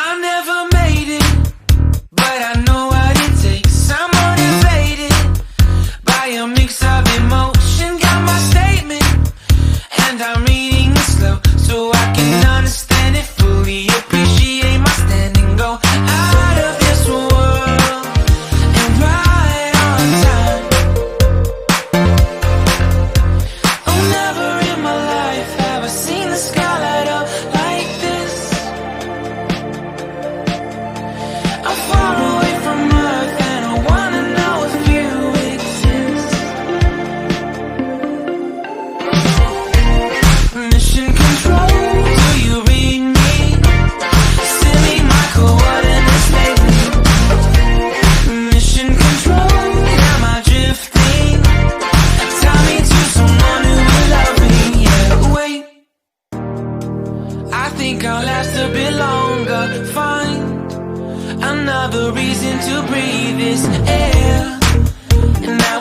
I never made it, but I know what it takes. I'm motivated by a mix of emotion. Got my statement, and I'm reading it slow so I can understand it fully. Appreciate my stand and go out of this world and right on time. Oh, never in my life have I seen the sky light up like this. I'm far away from Earth and I wanna know if you exist. Mission control, do you read me? Send me my coordinates lately. Mission control, am I drifting? Tie me to someone who will love me. Yeah, wait, I think I'll last a bit longer. Find another reason to breathe this air, and now